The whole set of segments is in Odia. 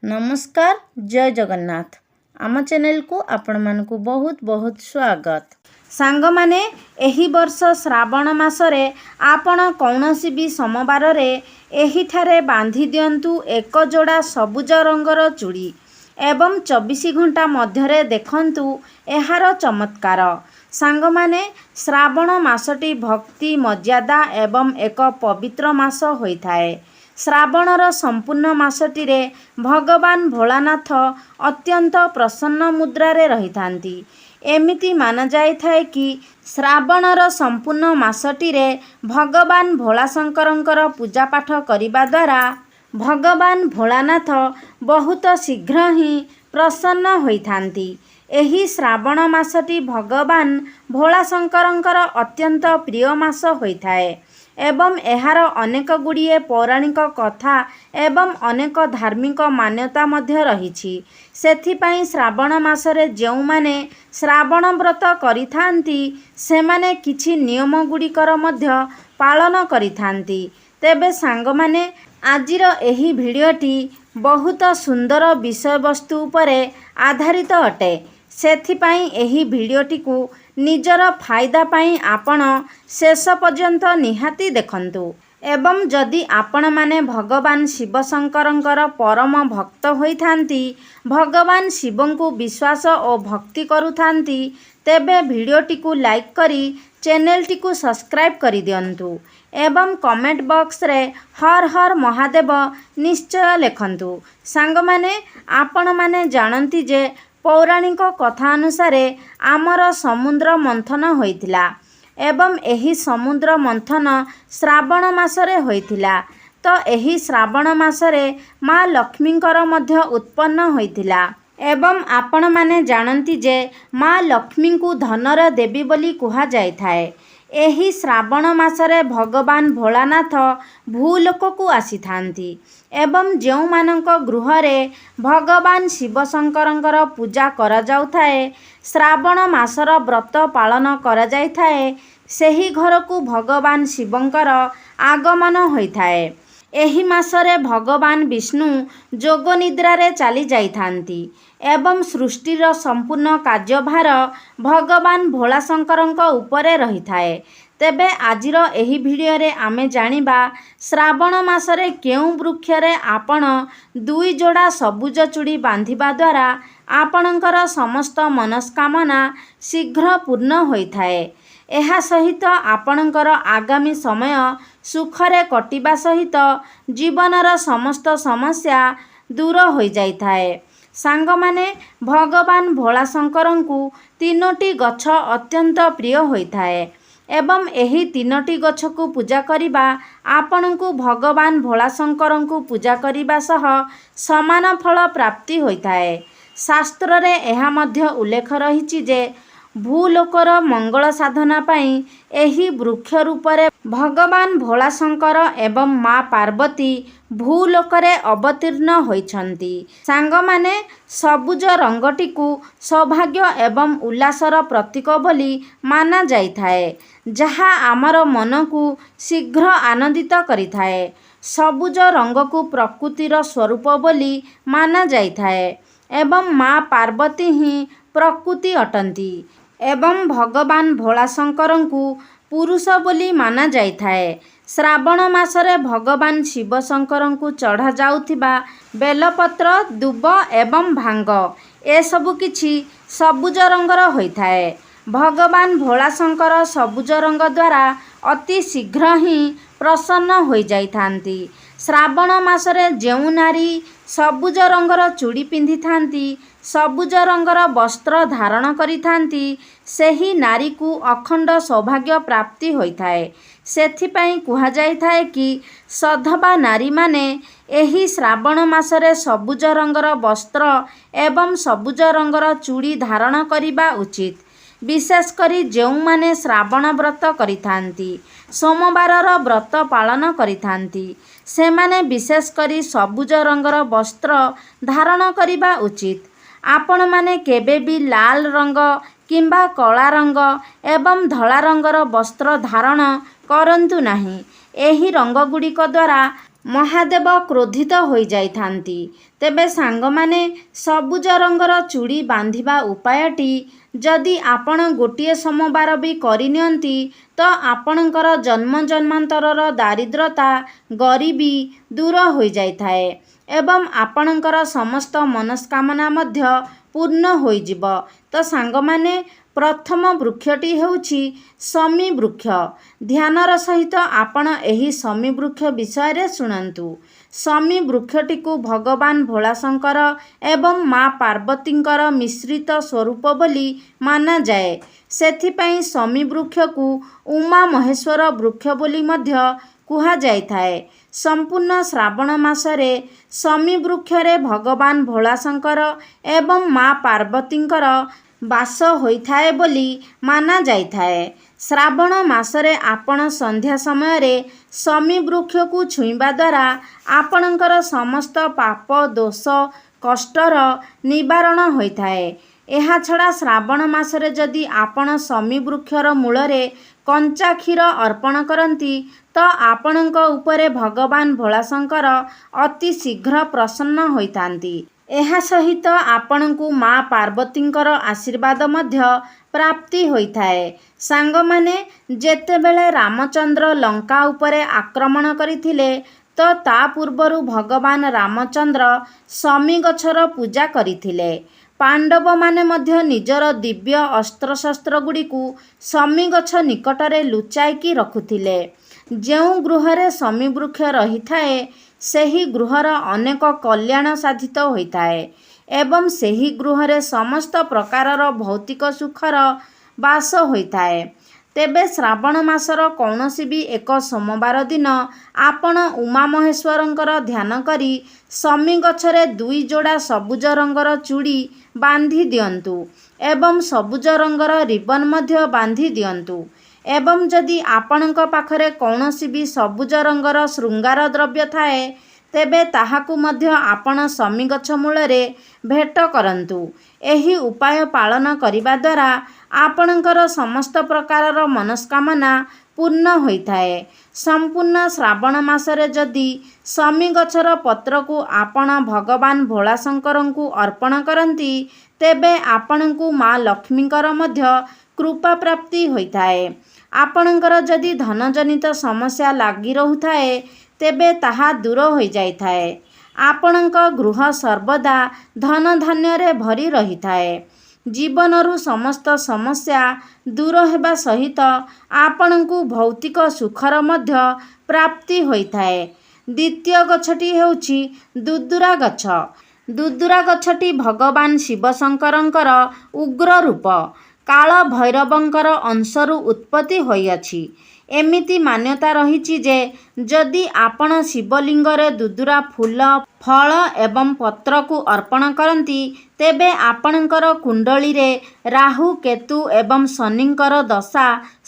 नमस्कार जय जगन्नाथ आम चैनल को आपण मानकु बहुत बहुत स्वागत। सांग माने एही वर्ष श्रावण मासरे आपण कौनसी भी सोमवार रे एही ठारे बांधी दियंतु एक जोड़ा सबुज रंगर चूड़ी एवं 24 घंटा मध्यरे देखंतु एहार चमत्कार। सांग माने श्रावण मासटी भक्ति मर्यादा एवं एक पवित्र मास होइथाए। श्रावणर संपूर्ण मासटी रे भगवान भोलानाथ अत्यंत प्रसन्न मुद्रारे रहिथांती। एमिति माना जाइथाए कि श्रावणर संपूर्ण मासटी रे भगवान भोलाशंकरंकर पूजा पाठ करिबा द्वारा भगवान भोलानाथ बहुत शीघ्र ही प्रसन्न होइथांती। एही श्रावण मासटी भगवान भोलाशंकरंकर अत्यंत प्रिय मास होइथाए एवं एहार अनेक गुड़िए पौराणिक कथा एवं अनेक धार्मिक मान्यता मध्य रहिछि। सेथिपाई श्रावण मासरे जेउ माने श्रावण व्रत करिथांती सेमाने किछि नियम गुड़िकर मध्य पालन करिथांती। तेबे सांग माने आजिर एही भिडियोटी बहुत सुंदर विषय वस्तु उपरे आधारित अटे। सेथिपाई एही भिडियोटी को निजर फायदा पाई आपण शेष पर्यंत निहाती देखंतु एवं जदि आपण माने भगवान शिव शंकरंकर परम भक्त होइथांती भगवान शिवं को विश्वास और भक्ति करुथांती तेबे भिडियोटी को लाइक करी चैनल टी को सब्सक्राइब करी दियंतु एवं कमेंट बॉक्स रे हर हर महादेव निश्चय लिखंतु। सांग माने आपण माने जानती जे पौराणिक कथा अनुसार आमर समुद्र मंथन होइथिला एवं एही समुद्र मंथन श्रावण मासरे होइथिला। तो एही श्रावण मासरे माँ लक्ष्मींकर मध्य उत्पन्न होइथिला एवं आपण माने जानती जे माँ लक्ष्मी को धनर देवी बोली कुहा जाइथाए। एही श्रावण मासरे भगवान भोलानाथ भूलोक को आसीथांती एवं जेउ मानक गृहरे भगवान शिव शंकरंकर पूजा करा जाउथाए श्रावण मासर व्रत पालन करा जाइथाए सेही घर को भगवान शिवंकर आगमन होइथाए। एही मासरे भगवान विष्णु जोग निद्रारे चली जाइथांती एवं सृष्टिर संपूर्ण कार्यभार भगवान भोलाशंकरंक उपरे रहिथाए। तेबे आजिर एही भिडियो रे आमे जानिबा श्रावण मासरे केउ वृक्षरे आपण 2 जोड़ा सबुज चूड़ी बांधिबा द्वारा आपणकर समस्त मनस्कामना शीघ्र पूर्ण होइथाए। एहा सहित आपणकर आगामी समय सुखरे कटिबा सहित जीवनर समस्त समस्या दूर हो जाइथाए। सांग माने भगवान भोलाशंकरंकु 3टी गछ अत्यंत प्रिय होइथाए एवं एही 3टी गछ को पूजा करिबा आपणकु भगवान भोलाशंकरंकु पूजा करिबा सह समान फल प्राप्ति होइथाए। शास्त्र रे एहा मध्य उल्लेख रहिछि जे भूलोकर मंगल साधना पाई एही वृक्ष रूपरे भगवान भोलाशंकर एवं माँ पार्वती भूलोकरे अवतीर्ण होइछंती। सांग माने सबुज रंगटी को सौभाग्य एवं उल्लासर प्रतीक बोली माना जाइथाए जहा आमर मन को शीघ्र आनंदित करिथाए। सबुज रंग को प्रकृतिर स्वरूप बोली माना जाइथाए एवं माँ पार्वती ही प्रकृति अटंती एवं भगवान भोलाशंकरंकु पुरुष बोली माना जाइथाए। श्रावण मासरे भगवान शिव शंकरंकु चढ़ा जाउथिबा बेलपत्र दुब एवं भांग ए सबु किछि सबुज रंगर होइथाए। भगवान भोलाशंकर सबुज रंग द्वारा अति शीघ्र ही प्रसन्न हो जाइथांती। श्रावण मासरे जेउ नारी सबुज रंगर चूड़ी पिंधि थांती सबुज रंगर वस्त्र धारण करिथांती सेही नारी को अखंड सौभाग्य प्राप्ति होइथाए। सेथिपाई कुहा जाइथाए कि सधवा नारी माने एही श्रावण मासरे सबुज रंगर वस्त्र एवं सबुज रंगर चूड़ी धारण करिबा उचित। विशेष करी जेउ माने श्रावण व्रत करिथांती सोमवारर व्रत पालन करिथांती सेमाने विशेष करी सबुज रंगर वस्त्र धारण करिबा उचित। आपण माने केबे भी लाल रंग किंबा कला रंग एवं धला रंगर वस्त्र धारण करंतु नाही। एही रंग गुड़िक द्वारा ମହାଦେବ କ୍ରୋଧିତ ହୋଇଯାଇଥାନ୍ତି। ତେବେ ସାଙ୍ଗମାନେ, ସବୁଜ ରଙ୍ଗର ଚୁଡ଼ି ବାନ୍ଧିବା ଉପାୟଟି ଯଦି ଆପଣ ଗୋଟିଏ ସୋମବାର ବି କରିନିଅନ୍ତି ତ ଆପଣଙ୍କର ଜନ୍ମ ଜନ୍ମାନ୍ତରର ଦାରିଦ୍ରତା, ଗରିବୀ ଦୂର ହୋଇଯାଇଥାଏ ଏବଂ ଆପଣଙ୍କର ସମସ୍ତ ମନସ୍କାମନା ମଧ୍ୟ ପୂର୍ଣ୍ଣ ହୋଇଯିବ। ତ ସାଙ୍ଗମାନେ, ପ୍ରଥମ ବୃକ୍ଷଟି ହେଉଛି ଶମୀ ବୃକ୍ଷ। ଧ୍ୟାନର ସହିତ ଆପଣ ଏହି ଶମୀ ବୃକ୍ଷ ବିଷୟରେ ଶୁଣନ୍ତୁ। ଶମୀ ବୃକ୍ଷଟିକୁ ଭଗବାନ ଭୋଳାଶଙ୍କର ଏବଂ ମା ପାର୍ବତୀଙ୍କର ମିଶ୍ରିତ ସ୍ୱରୂପ ବୋଲି ମାନାଯାଏ। ସେଥିପାଇଁ ଶମୀ ବୃକ୍ଷକୁ ଉମା ମହେଶ୍ୱର ବୃକ୍ଷ ବୋଲି ମଧ୍ୟ କୁହାଯାଇଥାଏ। ସମ୍ପୂର୍ଣ୍ଣ ଶ୍ରାବଣ ମାସରେ ଶମୀ ବୃକ୍ଷରେ ଭଗବାନ ଭୋଳାଶଙ୍କର ଏବଂ ମା ପାର୍ବତୀଙ୍କର ବାସ ହୋଇଥାଏ ବୋଲି ମାନାଯାଇଥାଏ। ଶ୍ରାବଣ ମାସରେ ଆପଣ ସନ୍ଧ୍ୟା ସମୟରେ ଶମୀ ବୃକ୍ଷକୁ ଛୁଇଁବା ଦ୍ୱାରା ଆପଣଙ୍କର ସମସ୍ତ ପାପ, ଦୋଷ, କଷ୍ଟର ନିବାରଣ ହୋଇଥାଏ। ଏହାଛଡ଼ା ଶ୍ରାବଣ ମାସରେ ଯଦି ଆପଣ ଶମୀ ବୃକ୍ଷର ମୂଳରେ କଞ୍ଚା କ୍ଷୀର ଅର୍ପଣ କରନ୍ତି ତ ଆପଣଙ୍କ ଉପରେ ଭଗବାନ ଭୋଳାଶଙ୍କର ଅତି ଶୀଘ୍ର ପ୍ରସନ୍ନ ହୋଇଥାନ୍ତି। ଏହା ସହିତ ଆପଣଙ୍କୁ ମା ପାର୍ବତୀଙ୍କର ଆଶୀର୍ବାଦ ମଧ୍ୟ ପ୍ରାପ୍ତି ହୋଇଥାଏ। ସାଙ୍ଗମାନେ, ଯେତେବେଳେ ରାମଚନ୍ଦ୍ର ଲଙ୍କା ଉପରେ ଆକ୍ରମଣ କରିଥିଲେ ତ ତା ପୂର୍ବରୁ ଭଗବାନ ରାମଚନ୍ଦ୍ର ଶମୀ ଗଛର ପୂଜା କରିଥିଲେ। ପାଣ୍ଡବମାନେ ମଧ୍ୟ ନିଜର ଦିବ୍ୟ ଅସ୍ତ୍ରଶସ୍ତ୍ରଗୁଡ଼ିକୁ ଶମୀ ଗଛ ନିକଟରେ ଲୁଚାଇକି ରଖୁଥିଲେ। ଯେଉଁ ଗୃହରେ ଶମୀ ବୃକ୍ଷ ରହିଥାଏ ସେହି ଗୃହର ଅନେକ କଲ୍ୟାଣ ସାଧିତ ହୋଇଥାଏ ଏବଂ ସେହି ଗୃହରେ ସମସ୍ତ ପ୍ରକାରର ଭୌତିକ ସୁଖର ବାସ ହୋଇଥାଏ। ତେବେ ଶ୍ରାବଣ ମାସର କୌଣସି ବି ଏକ ସୋମବାର ଦିନ ଆପଣ ଉମା ମହେଶ୍ୱରଙ୍କର ଧ୍ୟାନ କରି ଶମୀ ଗଛରେ 2 ଯୋଡ଼ା ସବୁଜ ରଙ୍ଗର ଚୁଡ଼ି ବାନ୍ଧି ଦିଅନ୍ତୁ ଏବଂ ସବୁଜ ରଙ୍ଗର ରିବନ୍ ମଧ୍ୟ ବାନ୍ଧି ଦିଅନ୍ତୁ। ଏବଂ ଯଦି ଆପଣଙ୍କ ପାଖରେ କୌଣସି ବି ସବୁଜ ରଙ୍ଗର ଶୃଙ୍ଗାର ଦ୍ରବ୍ୟ ଥାଏ ତେବେ ତାହାକୁ ମଧ୍ୟ ଆପଣ ଶମୀ ଗଛ ମୂଳରେ ଭେଟ କରନ୍ତୁ। ଏହି ଉପାୟ ପାଳନ କରିବା ଦ୍ୱାରା ଆପଣଙ୍କର ସମସ୍ତ ପ୍ରକାରର ମନସ୍କାମନା ପୂର୍ଣ୍ଣ ହୋଇଥାଏ। ସମ୍ପୂର୍ଣ୍ଣ ଶ୍ରାବଣ ମାସରେ ଯଦି ଶମୀ ଗଛର ପତ୍ରକୁ ଆପଣ ଭଗବାନ ଭୋଳାଶଙ୍କରଙ୍କୁ ଅର୍ପଣ କରନ୍ତି ତେବେ ଆପଣଙ୍କୁ ମା ଲକ୍ଷ୍ମୀଙ୍କର ମଧ୍ୟ କୃପା ପ୍ରାପ୍ତି ହୋଇଥାଏ। ଆପଣଙ୍କର ଯଦି ଧନଜନିତ ସମସ୍ୟା ଲାଗି ରହୁଥାଏ ତେବେ ତାହା ଦୂର ହୋଇଯାଇଥାଏ। ଆପଣଙ୍କ ଗୃହ ସର୍ବଦା ଧନ ଧାନ୍ୟରେ ଭରି ରହିଥାଏ। ଜୀବନରୁ ସମସ୍ତ ସମସ୍ୟା ଦୂର ହେବା ସହିତ ଆପଣଙ୍କୁ ଭୌତିକ ସୁଖର ମଧ୍ୟ ପ୍ରାପ୍ତି ହୋଇଥାଏ। ଦ୍ୱିତୀୟ ଗଛଟି ହେଉଛି ଦୁଦୁରା ଗଛ। ଦୁଦୁରା ଗଛଟି ଭଗବାନ ଶିବଶଙ୍କରଙ୍କର ଉଗ୍ର ରୂପ କାଳ ଭୈରବଙ୍କର ଅଂଶରୁ ଉତ୍ପତ୍ତି ହୋଇଅଛି। ଏମିତି ମାନ୍ୟତା ରହିଛି ଯେ ଯଦି ଆପଣ ଶିବଲିଙ୍ଗରେ ଦୁଦୁରା ଫୁଲ, ଫଳ ଏବଂ ପତ୍ରକୁ ଅର୍ପଣ କରନ୍ତି ତେବେ ଆପଣଙ୍କର କୁଣ୍ଡଳୀରେ ରାହୁ, କେତୁ ଏବଂ ଶନିଙ୍କର ଦଶା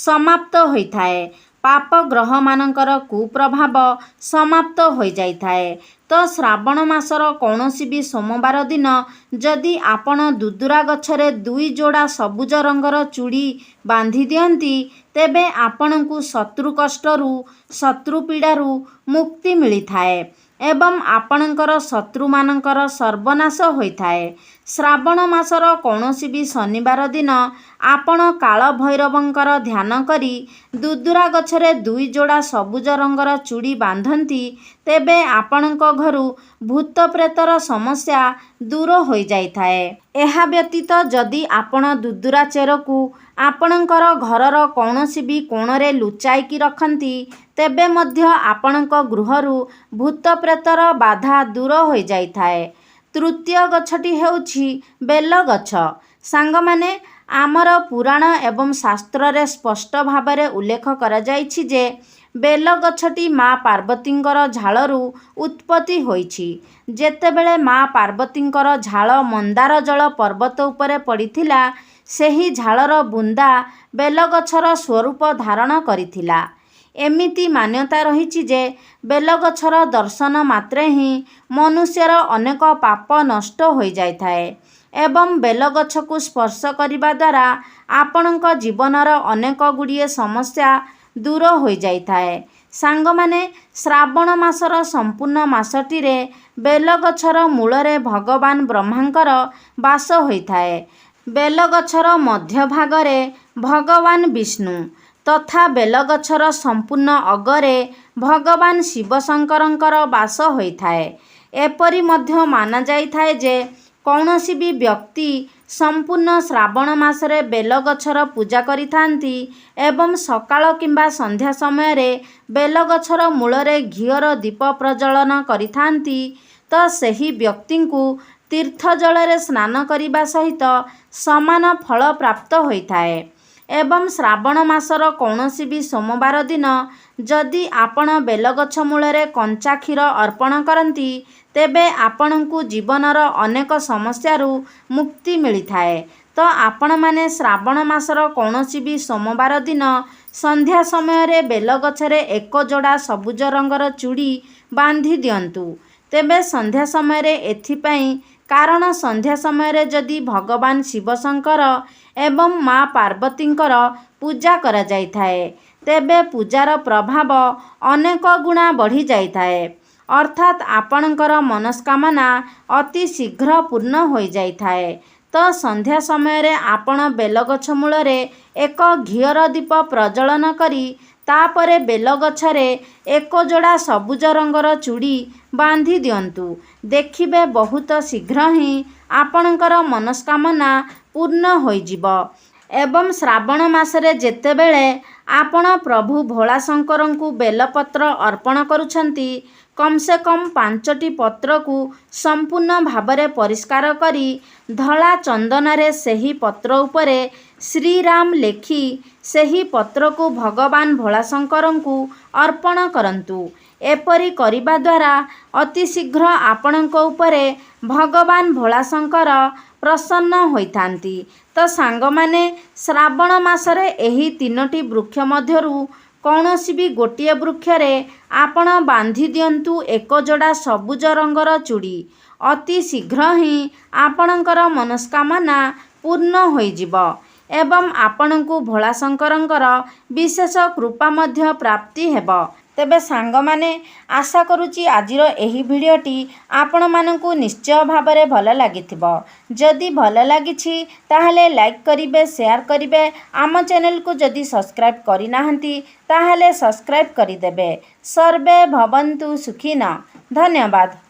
ସମାପ୍ତ ହୋଇଥାଏ। ପାପ ଗ୍ରହମାନଙ୍କର କୁପ୍ରଭାବ ସମାପ୍ତ ହୋଇଯାଇଥାଏ। ତ ଶ୍ରାବଣ ମାସର କୌଣସି ବି ସୋମବାର ଦିନ ଯଦି ଆପଣ ଦୁଦୁରା ଗଛରେ 2 ଯୋଡ଼ା ସବୁଜ ରଙ୍ଗର ଚୁଡ଼ି ବାନ୍ଧି ଦିଅନ୍ତି ତେବେ ଆପଣଙ୍କୁ ଶତ୍ରୁ କଷ୍ଟରୁ, ଶତ୍ରୁ ପୀଡ଼ାରୁ ମୁକ୍ତି ମିଳିଥାଏ ଏବଂ ଆପଣଙ୍କର ଶତ୍ରୁମାନଙ୍କର ସର୍ବନାଶ ହୋଇଥାଏ। ଶ୍ରାବଣ ମାସର କୌଣସି ବି ଶନିବାର ଦିନ ଆପଣ କାଳ ଭୈରବଙ୍କର ଧ୍ୟାନ କରି ଦୁଦୁରା ଗଛରେ 2 ଯୋଡ଼ା ସବୁଜ ରଙ୍ଗର ଚୁଡ଼ି ବାନ୍ଧନ୍ତି ତେବେ ଆପଣଙ୍କ ଘରୁ ଭୂତ ପ୍ରେତର ସମସ୍ୟା ଦୂର ହୋଇଯାଇଥାଏ। ଏହା ବ୍ୟତୀତ ଯଦି ଆପଣ ଦୁଦୁରା ଚେରକୁ ଆପଣଙ୍କର ଘରର କୌଣସି ବି କୋଣରେ ଲୁଚାଇକି ରଖନ୍ତି ତେବେ ମଧ୍ୟ ଆପଣଙ୍କ ଗୃହରୁ ଭୂତ ପ୍ରେତର ବାଧା ଦୂର ହୋଇଯାଇଥାଏ। ତୃତୀୟ ଗଛଟି ହେଉଛି ବେଲ ଗଛ। ସାଙ୍ଗମାନେ, ଆମର ପୁରାଣ ଏବଂ ଶାସ୍ତ୍ରରେ ସ୍ପଷ୍ଟ ଭାବରେ ଉଲ୍ଲେଖ କରାଯାଇଛି ଯେ ବେଲ ଗଛଟି ମା ପାର୍ବତୀଙ୍କର ଝାଳରୁ ଉତ୍ପତ୍ତି ହୋଇଛି। ଯେତେବେଳେ ମା ପାର୍ବତୀଙ୍କର ଝାଳ ମନ୍ଦାର ଜଳ ପର୍ବତ ଉପରେ ପଡ଼ିଥିଲା ସେହି ଝାଳର ବୁନ୍ଦା ବେଲଗଛର ସ୍ୱରୂପ ଧାରଣ କରିଥିଲା। ଏମିତି ମାନ୍ୟତା ରହିଛି ଯେ ବେଲଗଛର ଦର୍ଶନ ମାତ୍ରେ ହିଁ ମନୁଷ୍ୟର ଅନେକ ପାପ ନଷ୍ଟ ହୋଇଯାଇଥାଏ ଏବଂ ବେଲଗଛକୁ ସ୍ପର୍ଶ କରିବା ଦ୍ୱାରା ଆପଣଙ୍କ ଜୀବନର ଅନେକ ଗୁଡ଼ିଏ ସମସ୍ୟା ଦୂର ହୋଇଯାଇଥାଏ। ସାଙ୍ଗମାନେ, ଶ୍ରାବଣ ମାସର ସମ୍ପୂର୍ଣ୍ଣ ମାସଟିରେ ବେଲଗଛର ମୂଳରେ ଭଗବାନ ବ୍ରହ୍ମାଙ୍କର ବାସ ହୋଇଥାଏ। ବେଲଗଛର ମଧ୍ୟଭାଗରେ ଭଗବାନ ବିଷ୍ଣୁ ତଥା ବେଲଗଛର ସମ୍ପୂର୍ଣ୍ଣ ଅଗରେ ଭଗବାନ ଶିବଶଙ୍କରଙ୍କର ବାସ ହୋଇଥାଏ। ଏପରି ମଧ୍ୟ ମାନାଯାଇଥାଏ ଯେ କୌଣସି ବି ବ୍ୟକ୍ତି ସମ୍ପୂର୍ଣ୍ଣ ଶ୍ରାବଣ ମାସରେ ବେଲଗଛର ପୂଜା କରିଥାନ୍ତି ଏବଂ ସକାଳ କିମ୍ବା ସନ୍ଧ୍ୟା ସମୟରେ ବେଲଗଛର ମୂଳରେ ଘିଅର ଦୀପ ପ୍ରଜ୍ୱଳନ କରିଥାନ୍ତି ତ ସେହି ବ୍ୟକ୍ତିଙ୍କୁ ତୀର୍ଥ ଜଳରେ ସ୍ନାନ କରିବା ସହିତ ସମାନ ଫଳ ପ୍ରାପ୍ତ ହୋଇଥାଏ। ଏବଂ ଶ୍ରାବଣ ମାସର କୌଣସି ବି ସୋମବାର ଦିନ ଯଦି ଆପଣ ବେଲଗଛ ମୂଳରେ କଞ୍ଚା କ୍ଷୀର ଅର୍ପଣ କରନ୍ତି ତେବେ ଆପଣଙ୍କୁ ଜୀବନର ଅନେକ ସମସ୍ୟାରୁ ମୁକ୍ତି ମିଳିଥାଏ। ତ ଆପଣମାନେ ଶ୍ରାବଣ ମାସର କୌଣସି ବି ସୋମବାର ଦିନ ସନ୍ଧ୍ୟା ସମୟରେ ବେଲଗଛରେ ଏକ ଯୋଡ଼ା ସବୁଜ ରଙ୍ଗର ଚୁଡ଼ି ବାନ୍ଧି ଦିଅନ୍ତୁ। ତେବେ ସନ୍ଧ୍ୟା ସମୟରେ ଏଥିପାଇଁ କାରଣ ସନ୍ଧ୍ୟା ସମୟରେ ଯଦି ଭଗବାନ ଶିବଶଙ୍କର ଏବଂ ମା ପାର୍ବତୀଙ୍କର ପୂଜା କରାଯାଇଥାଏ ତେବେ ପୂଜାର ପ୍ରଭାବ ଅନେକ ଗୁଣା ବଢ଼ିଯାଇଥାଏ, ଅର୍ଥାତ୍ ଆପଣଙ୍କର ମନସ୍କାମନା ଅତି ଶୀଘ୍ର ପୂର୍ଣ୍ଣ ହୋଇଯାଇଥାଏ। ତ ସନ୍ଧ୍ୟା ସମୟରେ ଆପଣ ବେଲଗଛ ମୂଳରେ ଏକ ଘିଅର ଦୀପ ପ୍ରଜ୍ୱଳନ କରି ତାପରେ ବେଲଗଛରେ ଏକ ଯୋଡ଼ା ସବୁଜ ରଙ୍ଗର ଚୁଡ଼ି ବାନ୍ଧି ଦିଅନ୍ତୁ। ଦେଖିବେ ବହୁତ ଶୀଘ୍ର ହିଁ ଆପଣଙ୍କର ମନସ୍କାମନା ପୂର୍ଣ୍ଣ ହୋଇଯିବ। ଏବଂ ଶ୍ରାବଣ ମାସରେ ଯେତେବେଳେ ଆପଣ ପ୍ରଭୁ ଭୋଳାଶଙ୍କରଙ୍କୁ ବେଲପତ୍ର ଅର୍ପଣ କରୁଛନ୍ତି କମ୍ ସେ କମ୍ 5ଟି ପତ୍ରକୁ ସମ୍ପୂର୍ଣ୍ଣ ଭାବରେ ପରିଷ୍କାର କରି ଧଳା ଚନ୍ଦନରେ ସେହି ପତ୍ର ଉପରେ ଶ୍ରୀରାମ ଲେଖି ସେହି ପତ୍ରକୁ ଭଗବାନ ଭୋଳାଶଙ୍କରଙ୍କୁ ଅର୍ପଣ କରନ୍ତୁ। ଏପରି କରିବା ଦ୍ୱାରା ଅତି ଶୀଘ୍ର ଆପଣଙ୍କ ଉପରେ ଭଗବାନ ଭୋଳାଶଙ୍କର ପ୍ରସନ୍ନ ହୋଇଥାନ୍ତି। ତ ସାଙ୍ଗମାନେ, ଶ୍ରାବଣ ମାସରେ ଏହି 3ଟି ବୃକ୍ଷ ମଧ୍ୟରୁ କୌଣସି ବି ଗୋଟିଏ ବୃକ୍ଷରେ ଆପଣ ବାନ୍ଧି ଦିଅନ୍ତୁ ଏକ ଯୋଡ଼ା ସବୁଜ ରଙ୍ଗର ଚୁଡ଼ି। ଅତି ଶୀଘ୍ର ହିଁ ଆପଣଙ୍କର ମନସ୍କାମନା ପୂର୍ଣ୍ଣ ହୋଇଯିବ ଏବଂ ଆପଣଙ୍କୁ ଭୋଳାଶଙ୍କରଙ୍କର ବିଶେଷ କୃପା ମଧ୍ୟ ପ୍ରାପ୍ତି ହେବ। ତେବେ ସାଙ୍ଗମାନେ, ଆଶା କରୁଛି ଆଜିର ଏହି ଭିଡ଼ିଓଟି ଆପଣମାନଙ୍କୁ ନିଶ୍ଚୟ ଭାବରେ ଭଲ ଲାଗିଥିବ। ଯଦି ଭଲ ଲାଗିଛି ତାହେଲେ ଲାଇକ୍ କରିବେ, ସେୟାର କରିବେ। ଆମ ଚ୍ୟାନେଲକୁ ଯଦି ସବସ୍କ୍ରାଇବ୍ କରିନାହାନ୍ତି ତାହେଲେ ସବସ୍କ୍ରାଇବ୍ କରିଦେବେ। ସର୍ବେ ଭବନ୍ତୁ ସୁଖିନଃ। ଧନ୍ୟବାଦ।